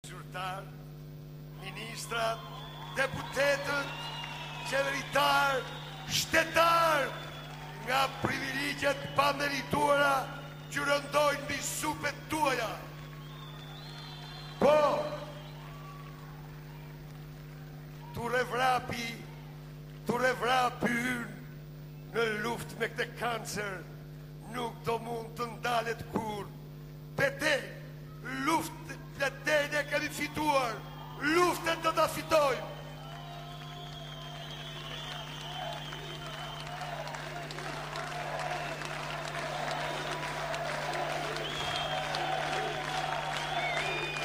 Zyrtar, ministrat, deputetët, qeveritar, shtetar, nga privilegjet pa merituara që rëndojnë mbi supet tuaja. Po, ture vrapi në luft me këtë kancer nuk do mund të ndalet kur. Pete, luft e kemi fituar, luftën do ta fitojmë.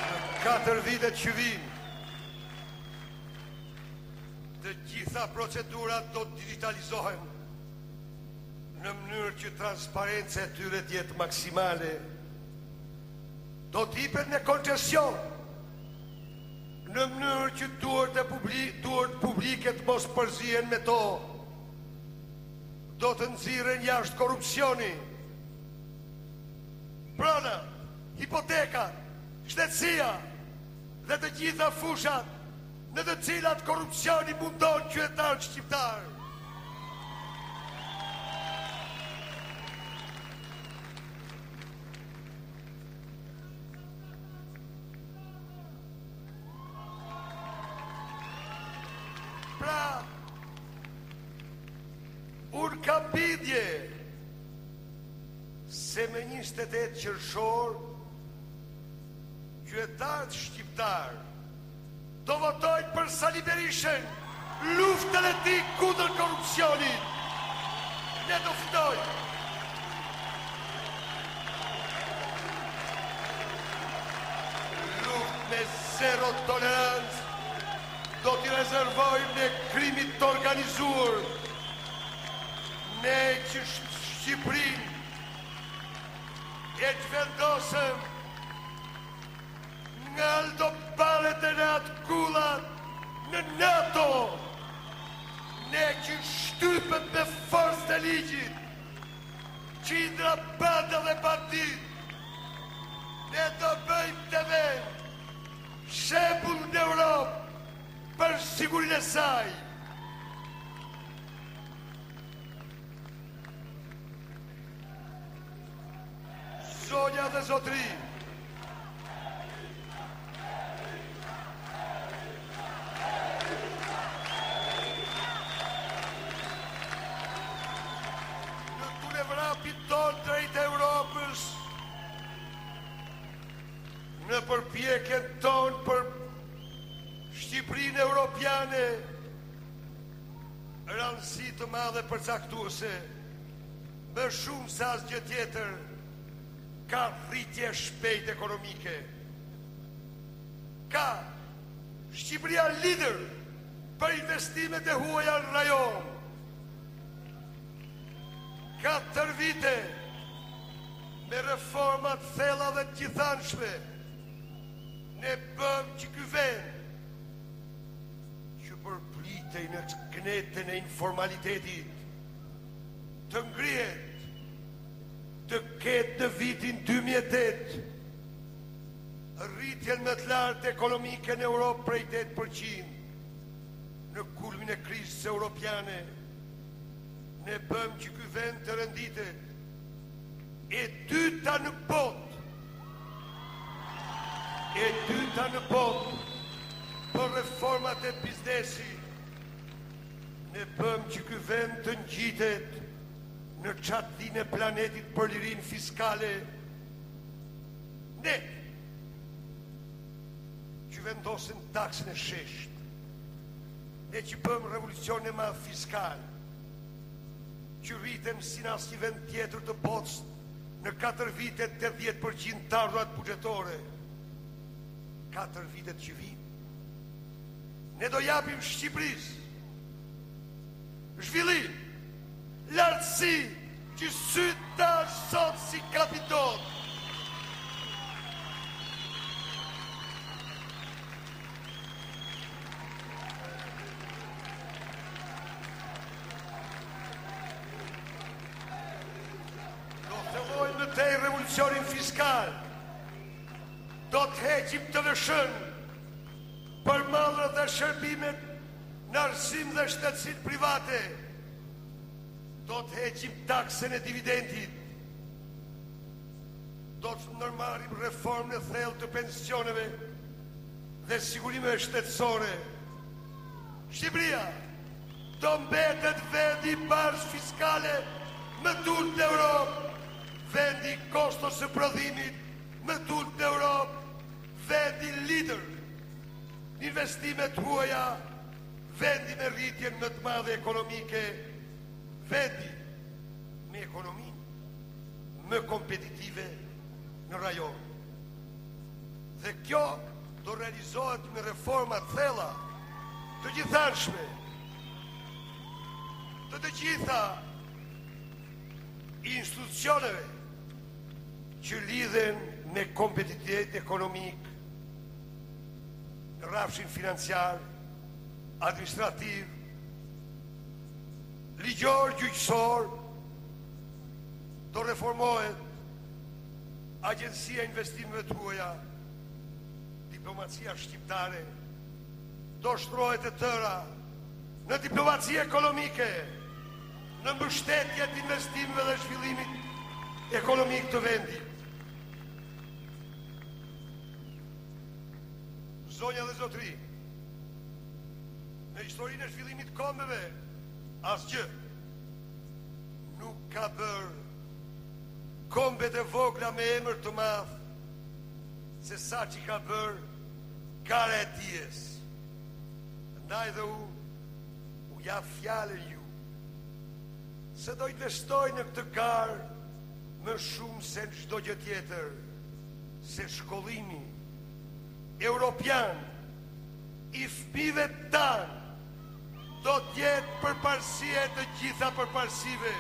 Në 4 vitet që vinë, të gjitha procedurat do të digitalizohen në mënyrë që transparenca e tyre të jetë maksimale. Do t'jipet në koncesion në mënyrë që duart publike të mos përzihen me to. Do të nxirren jashtë korrupsioni, prona, hipoteka, shtetësia dhe të gjitha fushat në të cilat korrupsioni mundon qytetarët shqiptar. Pra, unë kam bindje se me 28 qershor qytetarët shqiptar do votojnë për Sali Berishën, luftën e tij kundër korrupsionit. Ne do fitojmë. Luftë me zero tolerancë do t'i rezervojmë në krimit të organizuar. Ne që Shqipërinë e që vendosëm nga aldo palet e natë kullat në NATO, ne që shtypët me forcë të ligjit, qindra banda dhe bandit, ne do bëjmë të vend shembull në Europë për sigurinë e saj. Zonja dhe zotri, në tune vrapit tonë drejt Europës, në përpjekjen tonë për Shqipërinë Europiane, rëndësi të madhe përcaktuese, më shumë se asgjë tjetër, ka rritje shpejt ekonomike. Ka Shqipëria lider për investimet e huaja në rajon. 4 vite me reformat thella dhe të gjithanshme, ne bëm që ky vend që përplitej në knetën e informalitetit të ngrihet, të ketë në vitin 2008 rritjen më të lartë ekonomike në Europë prej 8%. Në kulmin e krizës europiane, ne bëm që ky vend të renditet e dyta në botë për reformat e biznesit. Ne bëm që ky vend të ngjitet në çatlinë e planetit për lirinë fiskale. Ne që vendosim taksën e shesht, ne që bëm revolucion e madh fiskal, që rritem si në asnjë vend tjetër të botës në 4 vitet 80% të ardhurat buxhetore. 4 vitet që vinë, ne do japim Shqipërisë zhvillim, lartësi që sytë ta sot si kapitol. Do fillojmë në tej revolucionin fiskal. do të heqim të vëshën për mallrat dhe shërbimet në arsim dhe shtetësit private. Do të heqim taksën e dividendit. Do të ndërmarrim reformën e thellë të pensioneve dhe sigurimeve shtetësore. Shqipëria do mbetet vendi i parë fiskale më tut në Europë, vendi i kostos së prodhimit më tut në Europë, vendi lider në investimet huaja, vendi me rritjen më të madhe ekonomike, vendi me ekonominë më kompetitive në rajon. Dhe kjo do realizohet me reforma të thella të gjithanshme, të gjitha institucioneve që lidhen me kompetitivitet ekonomik, në rrafshin financiar, administrativ, ligjor, gjyqësor. Do reformohet Agjencia e Investimeve të huaja, diplomacia shqiptare do shtrohet e tëra në diplomaci ekonomike, në mbështetje të investimeve dhe zhvillimit ekonomik të vendit. Zonja dhe zotri, në historinë e zhvillimit kombeve, asgjë nuk ka bërë kombet e vogla me emër të madh se sa që ka bërë gara e dijes. Ndaj dhe u ja fjallën ju se do investoj në këtë garë më shumë se në çdo gjë tjetër, se shkollimi europian i fëmijëve tanë do t'jetë përparësia e të gjitha përparësive.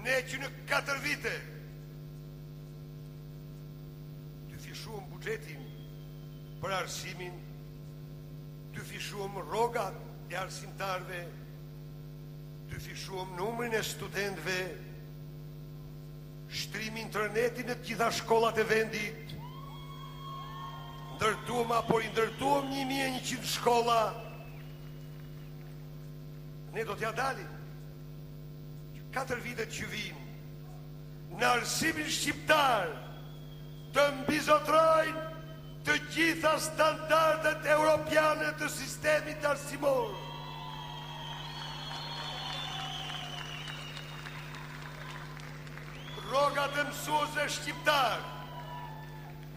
Ne që në 4 vite të fishuam buxhetin për arsimin, të fishuam rrogat e arsimtarve, të fishuam numrin e studentëve, shtrimi internetin në të gjitha shkollat e vendit, ndërtuam 1100 shkolla. Ne do t'ja dalim 4 vitet që vinë në arsimin shqiptar të mbizotrojnë të gjitha standardet europiane të sistemit arsimor. Rrogat e mësuesve shqiptar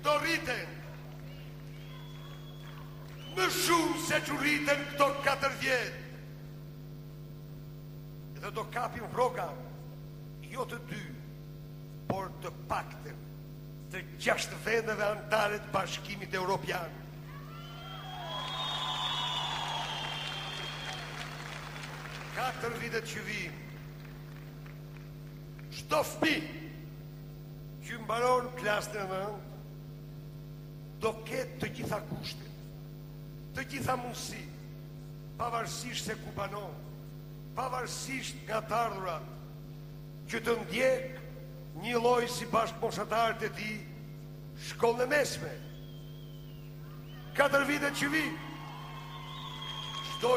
do rriten më shumë se që rriten këto 4 vjet. Dhe do kapim rroga jo të 2, por të paktën të 6 vendeve anëtare të Bashkimit Evropian. Katër vitet që vijnë, çdo fëmijë që mbaron klasën e 9 do ketë të gjitha kushtet, të gjitha mundësi, pavarësisht se ku banon, pavarësisht nga të ardhurat, që të ndjek një lloj si bashkëmoshatarët e tij shkollën e mesme. 4 vite që vijnë, çdo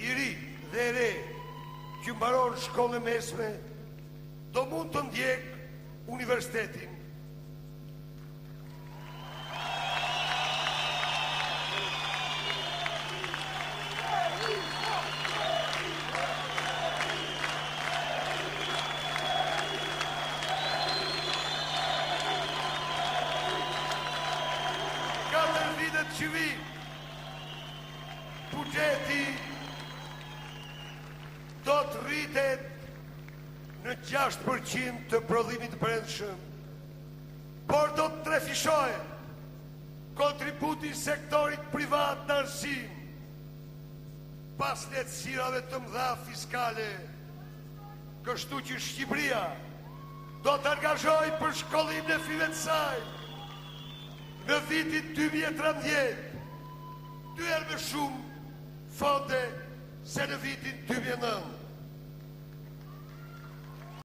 i ri dhe e re që mbaron shkollën e mesme do mund të ndjek universitetin. Që vi, buxheti do të rritet në 6% të prodhimit të brendshëm, por do të trefishohet kontributi i sektorit privat në arsim, pas lehtësirave të mëdha fiskale, kështu që Shqipëria do të angazhojë për shkollimin e fëmijëve të saj në vitin 2013, 2 herë më shumë fonde se në vitin 2009.